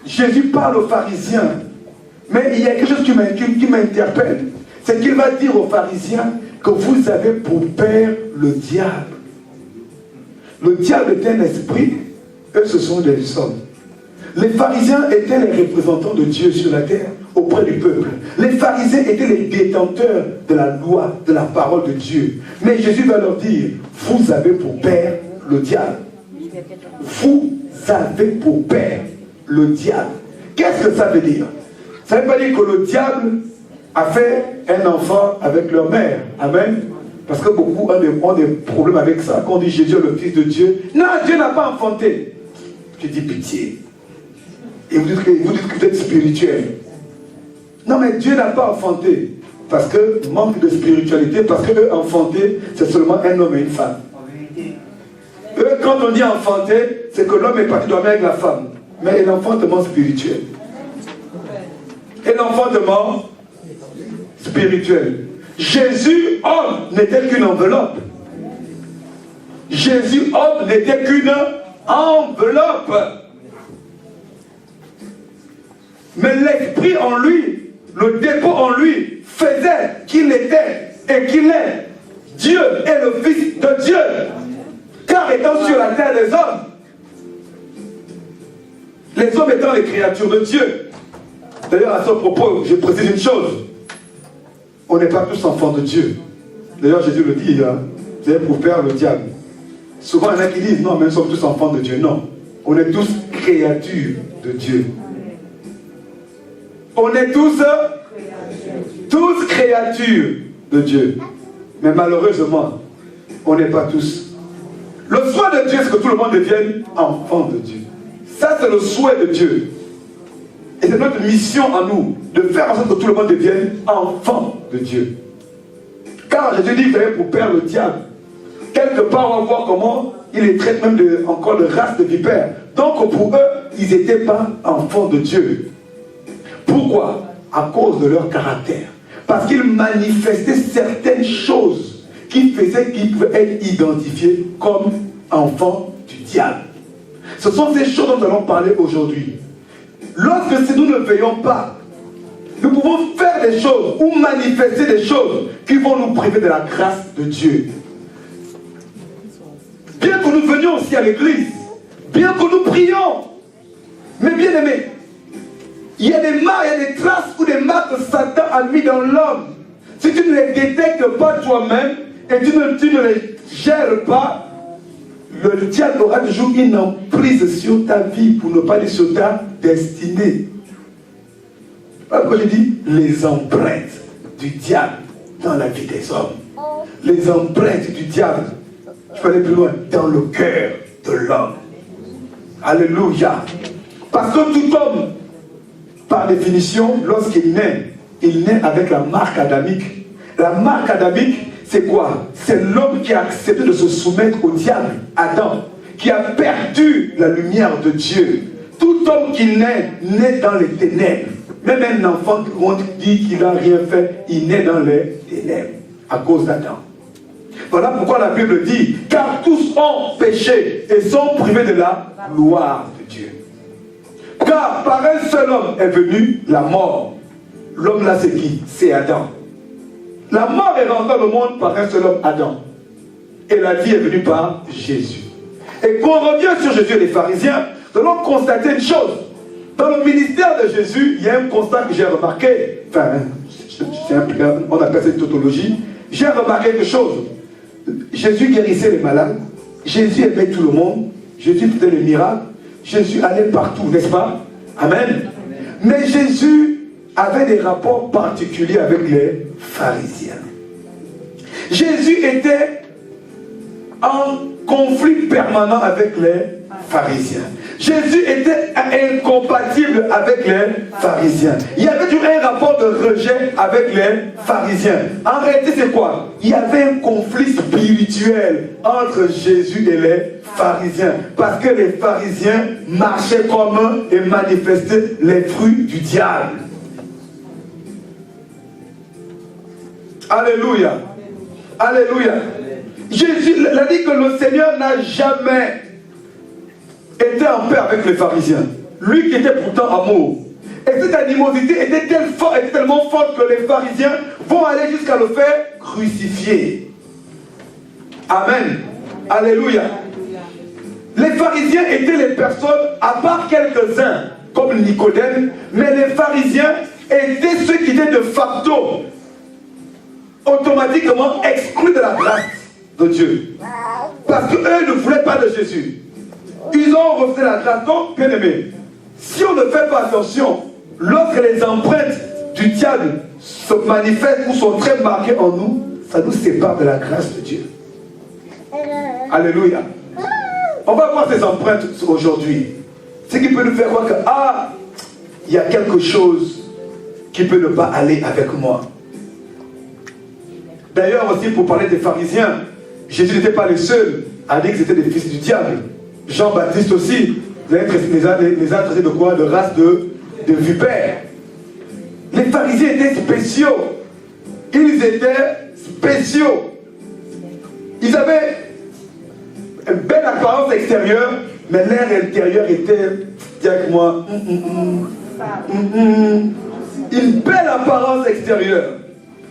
Jésus parle aux pharisiens, mais il y a quelque chose qui m'interpelle. C'est qu'il va dire aux pharisiens que vous avez pour père le diable. Le diable est un esprit, eux ce sont des hommes. Les pharisiens étaient les représentants de Dieu sur la terre auprès du peuple. Les pharisiens étaient les détenteurs de la loi, de la parole de Dieu. Mais Jésus va leur dire, vous avez pour père le diable. Vous avez pour père le diable. Qu'est-ce que ça veut dire? Ça ne veut pas dire que le diable a fait un enfant avec leur mère. Amen. Parce que beaucoup ont des problèmes avec ça. Quand on dit Jésus est le Fils de Dieu, non, Dieu n'a pas enfanté. Je dis pitié. Et vous dites que vous êtes spirituel. Non, mais Dieu n'a pas enfanté. Parce que manque de spiritualité, parce que eux, enfanter, c'est seulement un homme et une femme. Eux, quand on dit enfanter, c'est que l'homme est parti dormir avec la femme. Mais l'enfantement spirituel. Et l'enfantement spirituel. Jésus, homme, n'était qu'une enveloppe. Jésus, homme, n'était qu'une enveloppe. Mais l'esprit en lui, le dépôt en lui, faisait qu'il était et qu'il est Dieu et le Fils de Dieu. Car étant sur la terre des hommes, les hommes étant les créatures de Dieu. D'ailleurs, à ce propos, je précise une chose. On n'est pas tous enfants de Dieu. D'ailleurs, Jésus le dit, hein, vous avez pour père le diable. Souvent, il y en a qui disent, non, mais nous sommes tous enfants de Dieu. Non, on est tous créatures de Dieu. On est tous créatures de Dieu. Mais malheureusement, on n'est pas tous. Le souhait de Dieu, c'est que tout le monde devienne enfant de Dieu. Ça, c'est le souhait de Dieu. Et c'est notre mission à nous, de faire en sorte que tout le monde devienne enfant de Dieu. Car Jésus dit, vous avez pour père le diable. Quelque part, on va voir comment il les traite même encore de race de vipères. Donc pour eux, ils n'étaient pas enfants de Dieu. Pourquoi? À cause de leur caractère. Parce qu'ils manifestaient certaines choses qui faisaient qu'ils pouvaient être identifiés comme enfants du diable. Ce sont ces choses dont nous allons parler aujourd'hui. Lorsque si nous ne veillons pas, nous pouvons faire des choses ou manifester des choses qui vont nous priver de la grâce de Dieu. Bien que nous venions aussi à l'église, bien que nous prions, mais bien aimés, il y a des marques, il y a des traces ou des marques que Satan a mis dans l'homme. Si tu ne les détectes pas toi-même et tu ne les gères pas, le diable aura toujours une emprise sur ta vie, pour ne pas dire sur ta destinée. Pourquoi je dis les empreintes du diable dans la vie des hommes. Les empreintes du diable, je peux aller plus loin, dans le cœur de l'homme. Alléluia. Parce que tout homme, par définition, lorsqu'il naît avec la marque adamique. La marque adamique, c'est quoi? C'est l'homme qui a accepté de se soumettre au diable, Adam, qui a perdu la lumière de Dieu. Tout homme qui naît dans les ténèbres. Même un enfant qui dit qu'il n'a rien fait, il naît dans les ténèbres, à cause d'Adam. Voilà pourquoi la Bible dit, car tous ont péché et sont privés de la gloire de Dieu. Car par un seul homme est venue la mort. L'homme là c'est qui? C'est Adam. La mort est rentrée dans le monde par un seul homme, Adam. Et la vie est venue par Jésus. Et quand on revient sur Jésus et les pharisiens, nous allons constater une chose. Dans le ministère de Jésus, il y a un constat que j'ai remarqué. Enfin, on appelle ça une tautologie. J'ai remarqué quelque chose. Jésus guérissait les malades. Jésus aimait tout le monde. Jésus faisait les miracles. Jésus allait partout, n'est-ce pas? Amen. Mais Jésus avait des rapports particuliers avec les pharisiens. Jésus était en conflit permanent avec les pharisiens. Jésus était incompatible avec les pharisiens. Il y avait toujours un rapport de rejet avec les pharisiens. En réalité, c'est quoi? Il y avait un conflit spirituel entre Jésus et les pharisiens. Parce que les pharisiens marchaient comme eux et manifestaient les fruits du diable. Alléluia. Alléluia. Jésus a dit que le Seigneur n'a jamais était en paix avec les pharisiens. lui qui était pourtant amour. Et cette animosité était tellement forte que les pharisiens vont aller jusqu'à le faire crucifier. Amen. Alléluia. Les pharisiens étaient les personnes, à part quelques-uns, comme Nicodème, mais les pharisiens étaient ceux qui étaient de facto, automatiquement exclus de la grâce de Dieu. Parce qu'eux ne voulaient pas de Jésus. Ils ont refusé la grâce. Donc, bien aimé, si on ne fait pas attention, lorsque les empreintes du diable se manifestent ou sont très marquées en nous, ça nous sépare de la grâce de Dieu. Alléluia. On va voir ces empreintes aujourd'hui. Ce qui peut nous faire croire que, il y a quelque chose qui peut ne pas aller avec moi. D'ailleurs aussi, pour parler des pharisiens, Jésus n'était pas le seul à dire que c'était des fils du diable. Jean-Baptiste aussi les a traités de quoi? De race de vipères. Les pharisiens étaient spéciaux. Ils étaient spéciaux. Ils avaient une belle apparence extérieure, mais l'air intérieur était, dis avec moi, une belle apparence extérieure,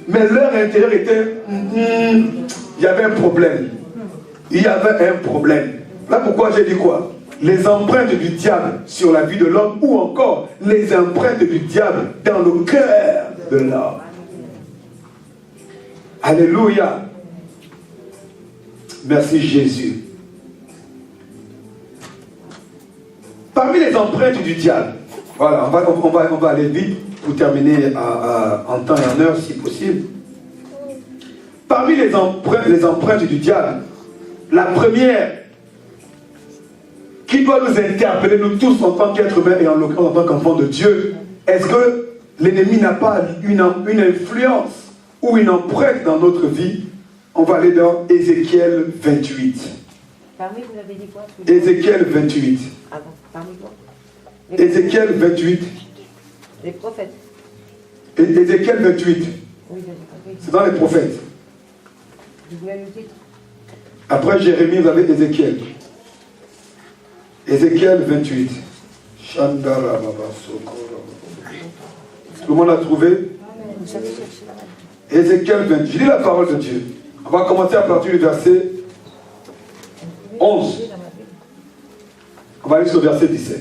mais l'air intérieur était, il y avait un problème. Il y avait un problème. Là pourquoi j'ai dit quoi? Les empreintes du diable sur la vie de l'homme, ou encore les empreintes du diable dans le cœur de l'homme. Alléluia. Merci Jésus. Parmi les empreintes du diable, voilà, on va aller vite pour terminer en temps et en heure si possible. Parmi les empreintes du diable, la première qui doit nous interpeller, nous tous en tant qu'êtres humains et en l'occurrence en tant qu'enfants de Dieu, est-ce que l'ennemi n'a pas une influence ou une empreinte dans notre vie? On va aller dans Ézéchiel 28. Parmi, vous avez dit quoi? Ézéchiel 28. Ah bon, parmi quoi? Ézéchiel 28. Les prophètes. Ézéchiel 28. Oui, c'est dans les prophètes. Vous voulez le titre? Après Jérémie, vous avez Ézéchiel. Ézéchiel 28. Chandara Baba Sokoro. Tout le monde l'a trouvé? Vous savez chercher. Ézéchiel 28. Je lis la parole de Dieu. On va commencer à partir du verset 11. On va aller sur le verset 17.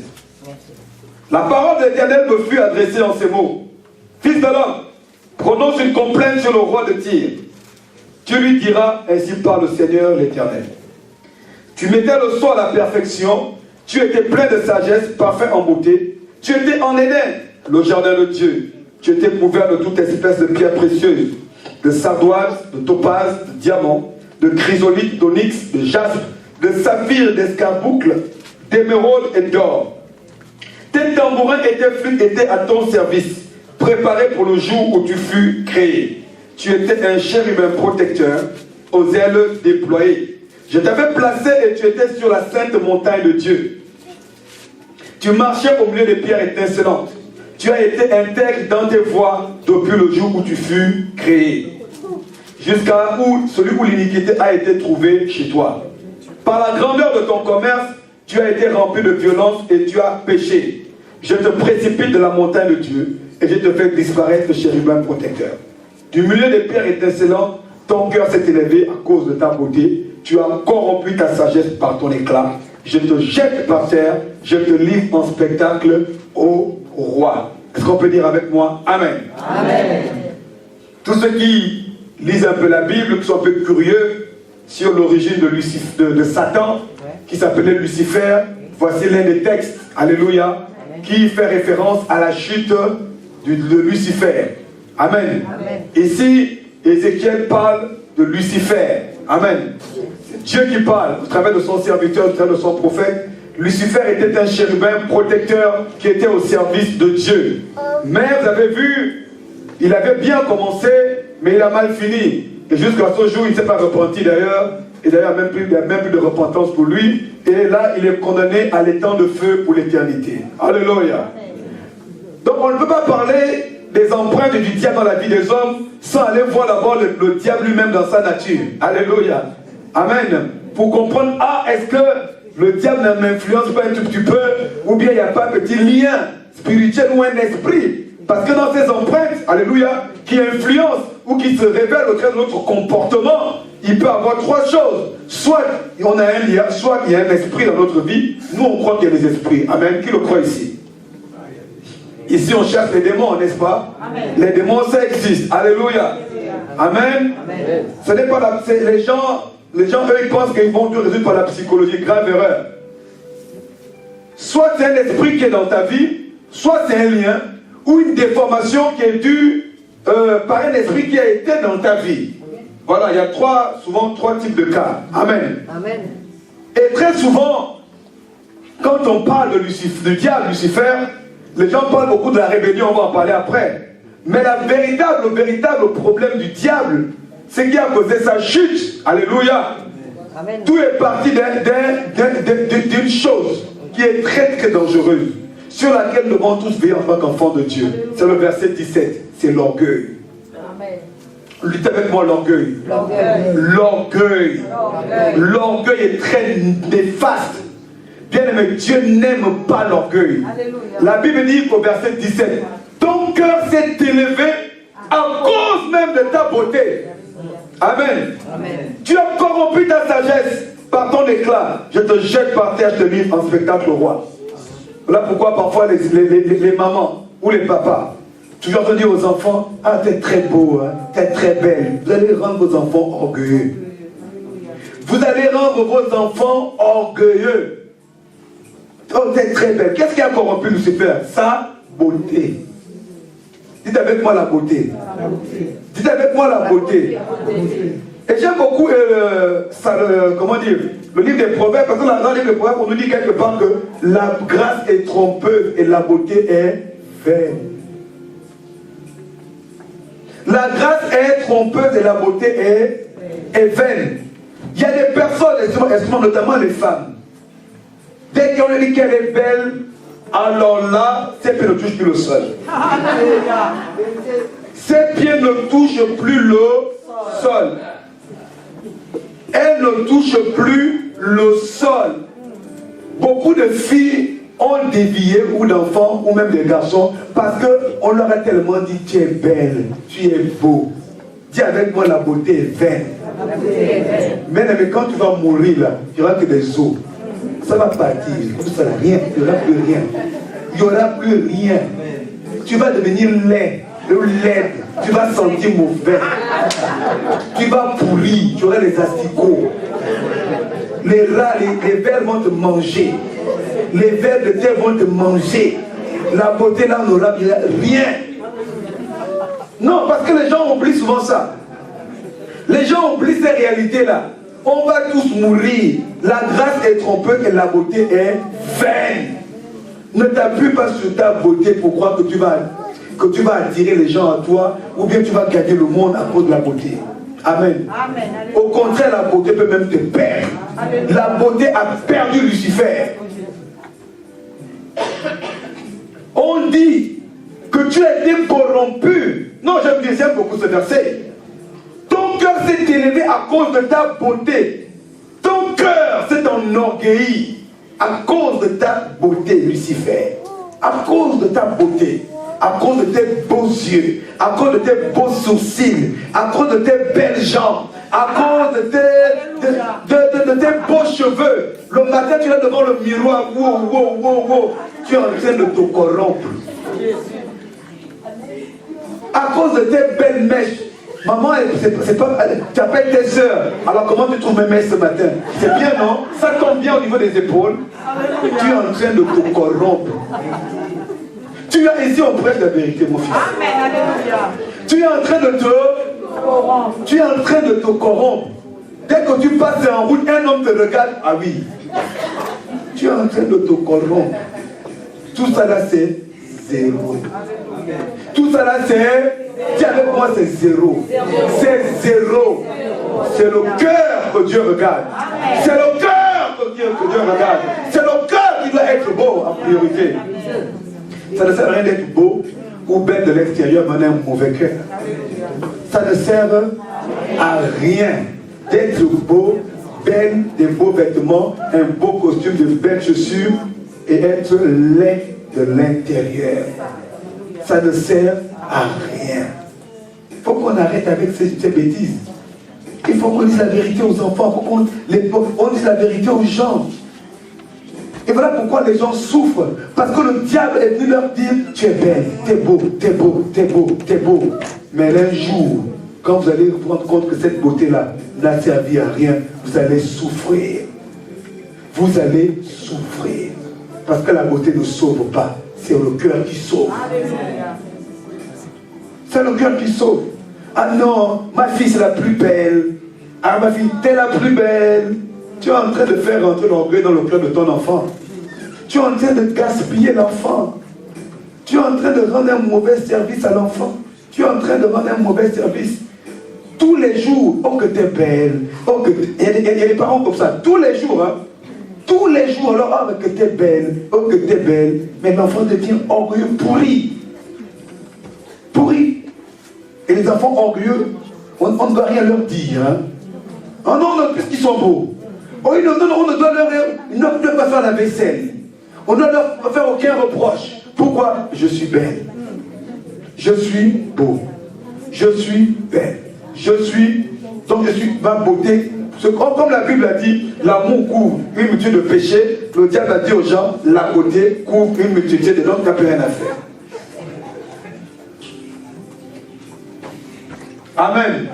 La parole de l'Éternel me fut adressée en ces mots. Fils de l'homme, prononce une complainte sur le roi de Tyr. Tu lui diras, ainsi parle le Seigneur l'Éternel. Tu mettais le soin à la perfection, tu étais plein de sagesse, parfait en beauté. Tu étais en Éden, le jardin de Dieu. Tu étais couvert de toute espèce de pierres précieuses, de sardoise, de topaz, de diamant, de chrysolite, d'onyx, de jaspe, de saphir, d'escarboucle, d'émeraude et d'or. Tes tambourins et tes flûtes étaient à ton service, préparés pour le jour où tu fus créé. Tu étais un chérubin protecteur, aux ailes déployées. Je t'avais placé et tu étais sur la sainte montagne de Dieu. Tu marchais au milieu des pierres étincelantes. Tu as été intègre dans tes voies depuis le jour où tu fus créé, jusqu'à celui où l'iniquité a été trouvée chez toi. Par la grandeur de ton commerce, tu as été rempli de violence et tu as péché. Je te précipite de la montagne de Dieu et je te fais disparaître le chérubin protecteur. Du milieu des pierres étincelantes, ton cœur s'est élevé à cause de ta beauté. Tu as corrompu ta sagesse par ton éclat. Je te jette par terre, je te livre en spectacle au roi. Est-ce qu'on peut dire avec moi Amen? Amen. Tous ceux qui lisent un peu la Bible, qui sont un peu curieux sur l'origine de Satan, qui s'appelait Lucifer, voici l'un des textes, alléluia, qui fait référence à la chute de Lucifer. Amen. Amen. Ici, Ézéchiel parle de Lucifer. Amen. C'est Dieu qui parle au travers de son serviteur, au travers de son prophète. Lucifer était un chérubin protecteur qui était au service de Dieu. Mais vous avez vu, il avait bien commencé, mais il a mal fini. Et jusqu'à ce jour, il ne s'est pas repenti d'ailleurs. Et d'ailleurs, il n'y a même plus de repentance pour lui. Et là, il est condamné à l'étang de feu pour l'éternité. Alléluia. Donc, on ne peut pas parler des empreintes du diable dans la vie des hommes sans aller voir d'abord le diable lui-même dans sa nature. Alléluia. Amen. Pour comprendre, est-ce que le diable ne m'influence pas un tout petit peu, ou bien il n'y a pas un petit lien spirituel ou un esprit. Parce que dans ces empreintes, alléluia, qui influencent ou qui se révèlent au travers de notre comportement, il peut y avoir trois choses. Soit on a un lien, soit il y a un esprit dans notre vie. Nous, on croit qu'il y a des esprits. Amen. Qui le croit ici? Ici, on cherche les démons, n'est-ce pas? Amen. Les démons, ça existe. Alléluia. Amen. Amen. Ce n'est pas la... Les gens, eux, ils pensent qu'ils vont tout résoudre par la psychologie. Grave erreur. Soit c'est un esprit qui est dans ta vie, soit c'est un lien, ou une déformation qui est due par un esprit qui a été dans ta vie. Voilà, il y a souvent trois types de cas. Amen. Amen. Et très souvent, quand on parle de Lucifer, du diable, Lucifer, les gens parlent beaucoup de la rébellion, on va en parler après. Mais le véritable problème du diable, c'est qu'il a causé sa chute. Alléluia. Amen. Tout est parti d'une chose qui est très très dangereuse, sur laquelle nous devons tous veiller en tant qu'enfants de Dieu. C'est le verset 17, c'est l'orgueil. Amen. Luttez avec moi l'orgueil. L'orgueil. L'orgueil est très néfaste. Bien aimé, Dieu n'aime pas l'orgueil. La Bible dit au verset 17, ton cœur s'est élevé à cause même de ta beauté. Amen. Amen. Tu as corrompu ta sagesse par ton éclat. Je te jette par terre, je te mets en spectacle au roi. Voilà pourquoi parfois les mamans ou les papas, toujours entendu aux enfants, ah t'es très beau, hein, t'es très belle. Vous allez rendre vos enfants orgueilleux. Vous allez rendre vos enfants orgueilleux. Oh, t'es très belle. Qu'est-ce qui a corrompu Lucifer? Sa beauté. Dites avec moi la beauté. Dites avec moi la beauté. Et j'aime beaucoup comment dire, le livre des Proverbes, parce que dans le livre des Proverbes, on nous dit quelque part que la grâce est trompeuse et la beauté est vaine. La grâce est trompeuse et la beauté est vaine. Il y a des personnes, notamment les femmes, dès qu'on lui dit qu'elle est belle, alors là, ses pieds ne touchent plus le sol. Ses pieds ne touchent plus le sol. Elle ne touche plus le sol. Beaucoup de filles ont dévié, ou d'enfants, ou même des garçons, parce qu'on leur a tellement dit, tu es belle, tu es beau. Dis avec moi, la beauté est vaine. Mais quand tu vas mourir là, il n'y aura que des os. Ça va partir, tout ça, rien, il n'y aura plus rien. Il n'y aura plus rien. Tu vas devenir laid, laide, tu vas sentir mauvais. Tu vas pourrir, tu auras les asticots. Les rats, les vers vont te manger. Les vers de terre vont te manger. La beauté là n'aura rien. Non, parce que les gens oublient souvent ça. Les gens oublient ces réalités là. On va tous mourir. La grâce est trompeuse et la beauté est vaine. Ne t'appuie pas sur ta beauté pour croire que tu vas attirer les gens à toi, ou bien tu vas gagner le monde à cause de la beauté. Amen. Amen. Au contraire, la beauté peut même te perdre. Amen. La beauté a perdu Lucifer. On dit que tu as été corrompu. Non, j'aime beaucoup ce verset. Ton cœur s'est élevé à cause de ta beauté. Ton cœur s'est enorgueilli à cause de ta beauté, Lucifer. À cause de ta beauté. À cause de tes beaux yeux, à cause de tes beaux sourcils, à cause de tes belles jambes, à cause de tes beaux cheveux. Le matin, tu es devant le miroir, wow. Tu es en train de te corrompre. À cause de tes belles mèches. Maman, tu appelles tes soeurs. Alors comment tu trouves mes mèches ce matin? C'est bien, non? Ça tombe bien au niveau des épaules. Tu es en train de te corrompre. Tu es ici, on prêche la vérité, mon fils. Amen, alléluia. Tu es en train de te corrompre. Dès que tu passes en route, un homme te regarde. Ah oui. Tu es en train de te corrompre. Tout ça là, c'est zéro. Tout ça là, c'est... Dis avec moi, c'est zéro. C'est zéro. C'est le cœur que Dieu regarde. C'est le cœur que Dieu regarde. C'est le cœur qui doit être beau en priorité. Ça ne sert à rien d'être beau ou bête de l'extérieur, mais on a un mauvais cœur. Ça ne sert à rien d'être beau belle, des beaux vêtements, un beau costume, de belles chaussures et être laid de l'intérieur. Ça ne sert à rien. Il faut qu'on arrête avec ces bêtises. Il faut qu'on dise la vérité aux enfants, il faut qu'on dise la vérité aux gens. Et voilà pourquoi les gens souffrent. Parce que le diable est venu leur dire, tu es belle, t'es beau, t'es beau, t'es beau, t'es beau. Mais un jour, quand vous allez vous rendre compte que cette beauté-là n'a servi à rien, vous allez souffrir. Vous allez souffrir. Parce que la beauté ne sauve pas. C'est le cœur qui sauve. C'est le cœur qui sauve. Ah non, ma fille c'est la plus belle. Ah ma fille, t'es la plus belle. Tu es en train de faire rentrer l'orgueil dans le cœur de ton enfant. Tu es en train de gaspiller l'enfant. Tu es en train de rendre un mauvais service à l'enfant. Tu es en train de rendre un mauvais service. Tous les jours, oh que t'es belle. Oh que il y a des parents comme ça. Tous les jours, hein. Tous les jours, alors, oh que t'es belle. Oh que t'es belle. Mais l'enfant devient orgueilleux, pourri. Pourri. Et les enfants orgueilleux, on ne doit rien leur dire. Hein. Oh non, non, puisqu'ils sont beaux. Oh, non, on ne doit pas faire la vaisselle. On ne doit leur faire aucun reproche. Pourquoi? Je suis belle. Je suis beau. Je suis belle. Donc je suis ma beauté. Comme la Bible a dit, l'amour couvre une multitude de péchés. Le diable a dit aux gens, la beauté couvre une multitude de gens qui n'ont plus rien à faire. Amen.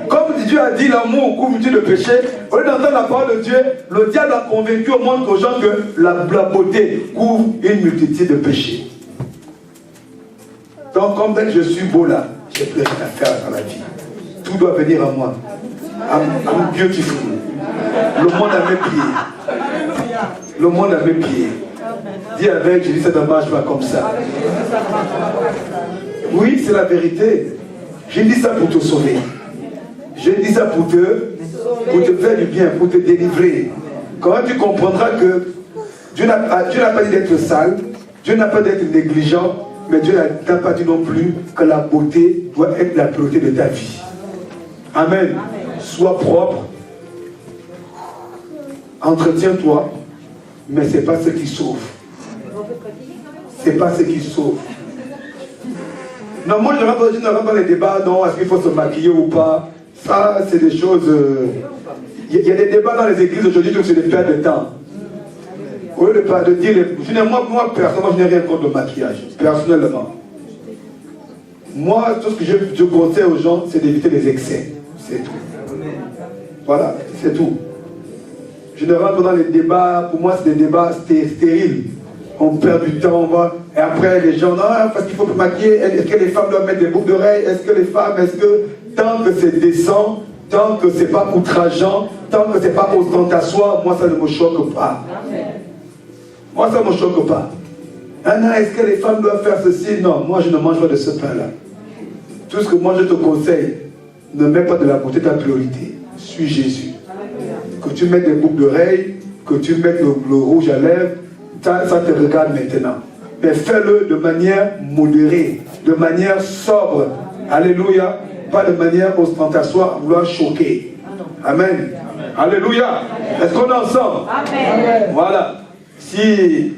Comme Dieu a dit, l'amour couvre une multitude de péchés. Au lieu d'entendre la parole de Dieu, le diable a convaincu au monde aux gens que la beauté couvre une multitude de péchés. Donc, comme dès que je suis beau là, j'ai plus rien à faire dans la vie. Tout doit venir à moi. I'm beautiful. Le monde à mes pieds. Le monde à mes pieds. Dis avec, je dis ça ne marche pas comme ça. Oui, c'est la vérité. Je dis ça pour te sauver. Je dis ça pour te faire du bien, pour te délivrer. Quand tu comprendras que Dieu n'a pas dit d'être sale, Dieu n'a pas dit d'être négligent, mais Dieu n'a pas dit non plus que la beauté doit être la priorité de ta vie. Amen. Sois propre. Entretiens-toi. Mais ce n'est pas ce qui sauve. Ce n'est pas ce qui sauve. Non, moi je ne rentre pas dans les débats, non, est-ce qu'il faut se maquiller ou pas. Ça, c'est des choses... Il y a des débats dans les églises aujourd'hui, donc c'est des pertes de temps. Au lieu de dire... Moi, personnellement, je n'ai rien contre le maquillage. Personnellement. Moi, tout ce que je conseille aux gens, c'est d'éviter les excès. C'est tout. Voilà, c'est tout. Je ne rentre pas dans les débats. Pour moi, c'est des débats stériles. On perd du temps, on va... Et après, les gens, non, parce qu'il faut se maquiller. Est-ce que les femmes doivent mettre des boucles d'oreilles? Est-ce que les femmes, tant que c'est décent, tant que c'est pas outrageant, tant que c'est pas ostentatoire, moi, ça ne me choque pas. Moi, ça ne me choque pas. Ah non, est-ce que les femmes doivent faire ceci? Non, moi, je ne mange pas de ce pain-là. Tout ce que moi, je te conseille, ne mets pas de la beauté ta priorité. Suis Jésus. Que tu mettes des boucles d'oreilles, que tu mettes le rouge à lèvres, ça te regarde maintenant. Mais fais-le de manière modérée, de manière sobre. Alléluia. Pas de manière ostentatoire, vouloir choquer. Amen. Alléluia. Est-ce qu'on est ensemble? Amen. Voilà. Si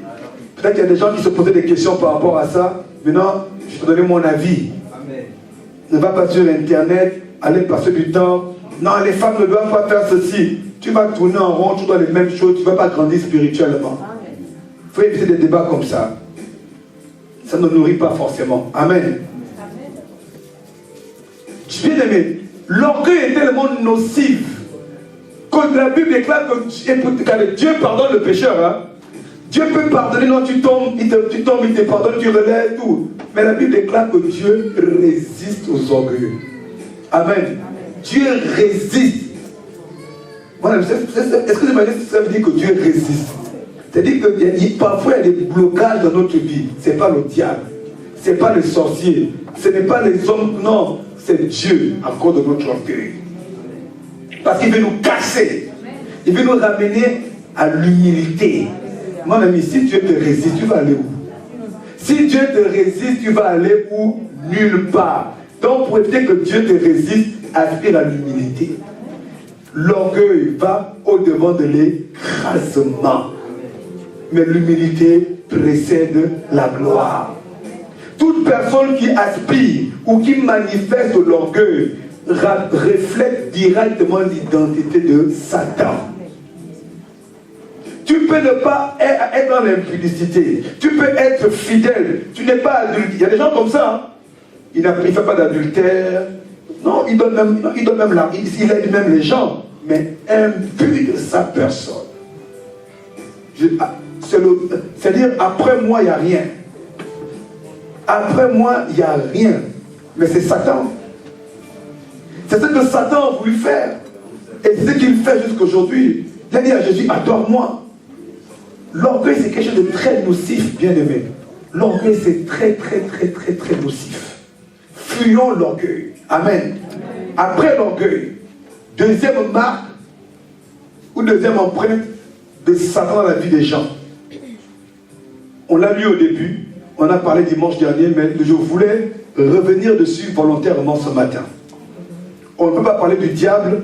peut-être qu'il y a des gens qui se posaient des questions par rapport à ça, maintenant, je vais te donner mon avis. Amen. Ne va pas sur Internet, aller passer du temps. Non, les femmes ne doivent pas faire ceci. Tu vas tourner en rond, tu dois les mêmes choses, tu ne vas pas grandir spirituellement. Il faut éviter des débats comme ça. Ça ne nourrit pas forcément. Amen. Bien aimé, l'orgueil est tellement nocif que la Bible déclare que Dieu pardonne le pécheur. Hein? Dieu peut pardonner, non, tu tombes, il te pardonne, tu relèves, tout. Mais la Bible déclare que Dieu résiste aux orgueilleux. Amen. Dieu résiste. Est-ce que ça veut dire que Dieu résiste? C'est-à-dire que parfois il y a des blocages dans notre vie. Ce n'est pas le diable, ce n'est pas les sorciers, ce n'est pas les hommes, non, c'est Dieu à cause de notre orgueil. Parce qu'il veut nous casser, il veut nous ramener à l'humilité. Mon ami, si Dieu te résiste, tu vas aller où? Si Dieu te résiste, tu vas aller où? Nulle part. Donc pour éviter que Dieu te résiste, aspire à l'humilité. L'orgueil va au-devant de l'écrasement. Mais l'humilité précède la gloire. Toute personne qui aspire ou qui manifeste l'orgueil reflète directement l'identité de Satan. Tu peux ne pas être dans l'impudicité. Tu peux être fidèle. Tu n'es pas adulte. Il y a des gens comme ça. Hein? Il ne fait pas d'adultère. Non, il donne même là. Il aide même les gens. Mais imbu de sa personne. C'est-à-dire, après moi, il n'y a rien. Après moi, il n'y a rien. Mais c'est Satan. C'est ce que Satan a voulu faire. Et c'est ce qu'il fait jusqu'aujourd'hui. Il a dit à Jésus, adore-moi. L'orgueil, c'est quelque chose de très nocif, bien aimé. L'orgueil, c'est très nocif. Fuyons l'orgueil. Amen. Après l'orgueil, deuxième marque ou deuxième empreinte de Satan dans la vie des gens. On l'a lu au début, on a parlé dimanche dernier, mais je voulais revenir dessus volontairement ce matin. On ne peut pas parler du diable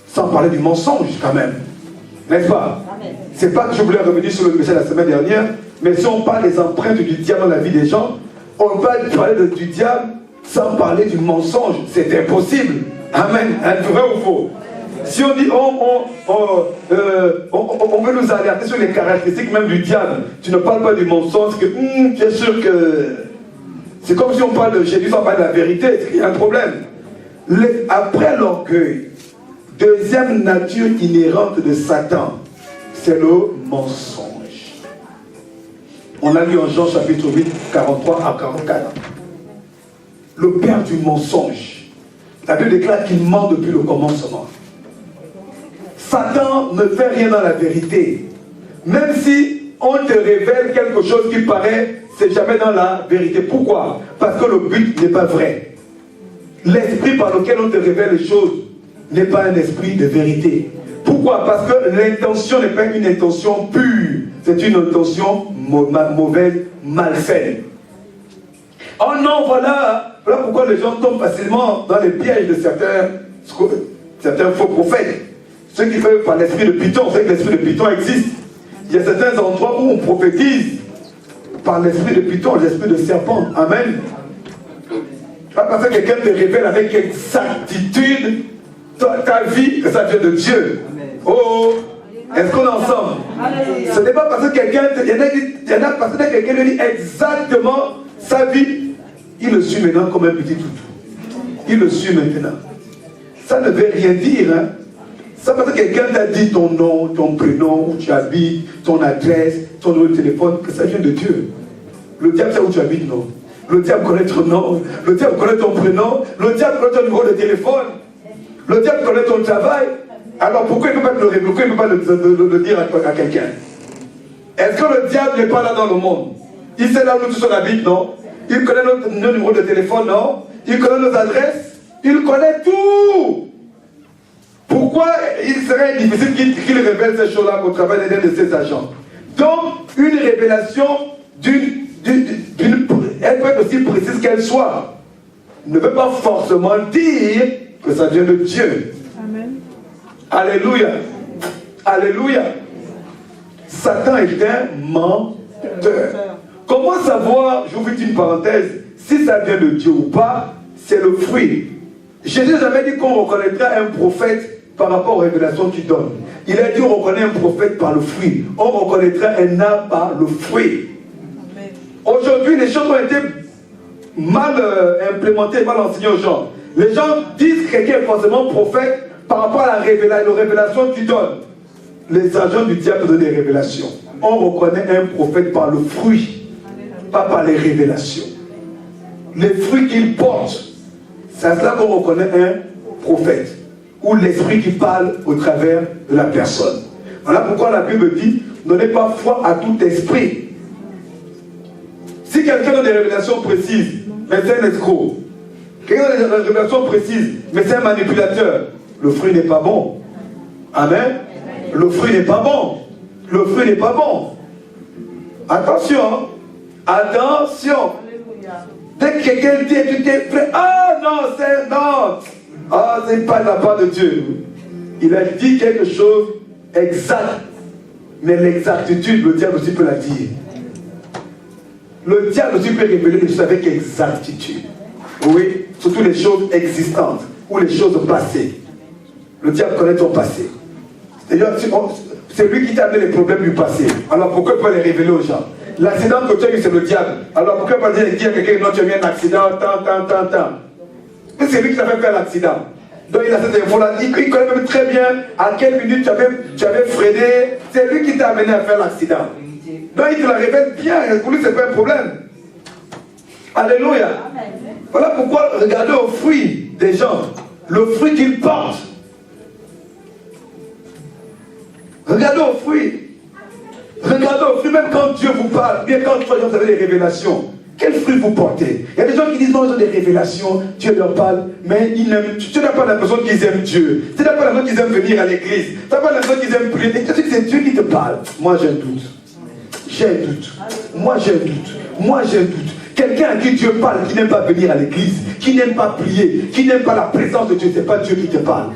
sans parler du mensonge quand même. N'est-ce pas? C'est pas que je voulais revenir sur le message de la semaine dernière, mais si on parle des empreintes du diable dans la vie des gens, on ne peut pas parler du diable sans parler du mensonge. C'est impossible. Amen. Vrai ou faux? Si on dit, on veut nous alerter sur les caractéristiques même du diable, tu ne parles pas du mensonge, que bien sûr que c'est comme si on parle de Jésus sans parler de la vérité, il y a un problème. Après l'orgueil, deuxième nature inhérente de Satan, c'est le mensonge. On l'a lu en Jean chapitre 8, 43 à 44. Le père du mensonge. La Bible déclare qu'il ment depuis le commencement. Satan ne fait rien dans la vérité. Même si on te révèle quelque chose qui paraît, c'est jamais dans la vérité. Pourquoi? Parce que le but n'est pas vrai. L'esprit par lequel on te révèle les choses n'est pas un esprit de vérité. Pourquoi? Parce que l'intention n'est pas une intention pure. C'est une intention mauvaise, malsaine. Oh non, voilà pourquoi les gens tombent facilement dans les pièges de certains faux prophètes. Ceux qui font par l'esprit de Python, vous savez que l'esprit de Python existe. Il y a certains endroits où on prophétise par l'esprit de Python, l'esprit de serpent. Amen. Pas parce que quelqu'un te révèle avec exactitude ta vie que ça vient de Dieu. Oh, est-ce qu'on est ensemble? Ce n'est pas parce que quelqu'un lui dit exactement sa vie, il le suit maintenant comme un petit toutou. Il le suit maintenant. Ça ne veut rien dire, hein. Ça parce que quelqu'un t'a dit ton nom, ton prénom, où tu habites, ton adresse, ton numéro de téléphone, que ça vient de Dieu. Le diable sait où tu habites, non? Le diable connaît ton nom, le diable connaît ton prénom, le diable connaît ton numéro de téléphone, le diable connaît ton travail. Alors pourquoi il ne peut pas te le révéler? Pourquoi il ne peut pas le dire à quelqu'un? Est-ce que le diable n'est pas là dans le monde? Il sait là où nous tous on habite, non? Il connaît nos numéros de téléphone, non? Il connaît nos adresses, il connaît tout. Pourquoi il serait difficile qu'il révèle ces choses-là au travers d'un de ses agents? Donc, une révélation elle peut être aussi précise qu'elle soit, ne veut pas forcément dire que ça vient de Dieu. Amen. Alléluia. Alléluia. Satan est un menteur. Comment savoir, je vous fais une parenthèse, si ça vient de Dieu ou pas? C'est le fruit. Jésus n'a jamais dit qu'on reconnaîtra un prophète par rapport aux révélations qu'il donne. Il a dit on reconnaît un prophète par le fruit. On reconnaîtra un arbre par le fruit. Aujourd'hui, les choses ont été mal implémentées, mal enseignées aux gens. Les gens disent que quelqu'un est forcément prophète par rapport à la révélation qu'il donne. Les agents du diable donnent des révélations. On reconnaît un prophète par le fruit, pas par les révélations. Les fruits qu'il porte, c'est à cela qu'on reconnaît un prophète, ou l'esprit qui parle au travers de la personne. Voilà pourquoi la Bible dit, donnez pas foi à tout esprit. Si quelqu'un a des révélations précises, mais c'est un escroc. Quelqu'un a des révélations précises, mais c'est un manipulateur, le fruit n'est pas bon. Amen. Le fruit n'est pas bon. Le fruit n'est pas bon. Attention. Attention. Dès que quelqu'un dit, tu t'es prêt. Ah non, c'est non. Ah, c'est pas de la part de Dieu. il a dit quelque chose exact. Mais l'exactitude, le diable aussi peut la dire. Le diable aussi peut révéler des choses avec exactitude. Oui, surtout les choses existantes ou les choses passées. Le diable connaît ton passé. C'est lui qui t'a amené les problèmes du passé. Alors pourquoi il peut les révéler aux gens? L'accident que tu as eu, c'est le diable. Alors pourquoi il peut dire à quelqu'un, non, tu as eu un accident, tant. Mais c'est lui qui t'a fait faire l'accident. Donc il a cette info-là, il connaît même très bien à quelle minute tu avais freiné. C'est lui qui t'a amené à faire l'accident. Donc il te la révèle bien, pour lui c'est pas un problème. Alléluia. Voilà pourquoi regardez au fruit des gens, le fruit qu'ils portent. Regardez au fruit. Regardez au fruit, même quand Dieu vous parle, bien quand vous avez des révélations. Quel fruit vous portez? Il y a des gens qui disent non, ils ont des révélations, Dieu leur parle, mais tu n'as pas l'impression qu'ils aiment Dieu. Tu n'as pas l'impression qu'ils aiment venir à l'église. Tu n'as pas l'impression qu'ils aiment prier. Tu sais que c'est Dieu qui te parle. Moi j'ai un doute. J'ai un doute. Moi j'ai un doute. Moi j'ai un doute. Quelqu'un à qui Dieu parle, qui n'aime pas venir à l'église, qui n'aime pas prier, qui n'aime pas la présence de Dieu, ce n'est pas Dieu qui te parle.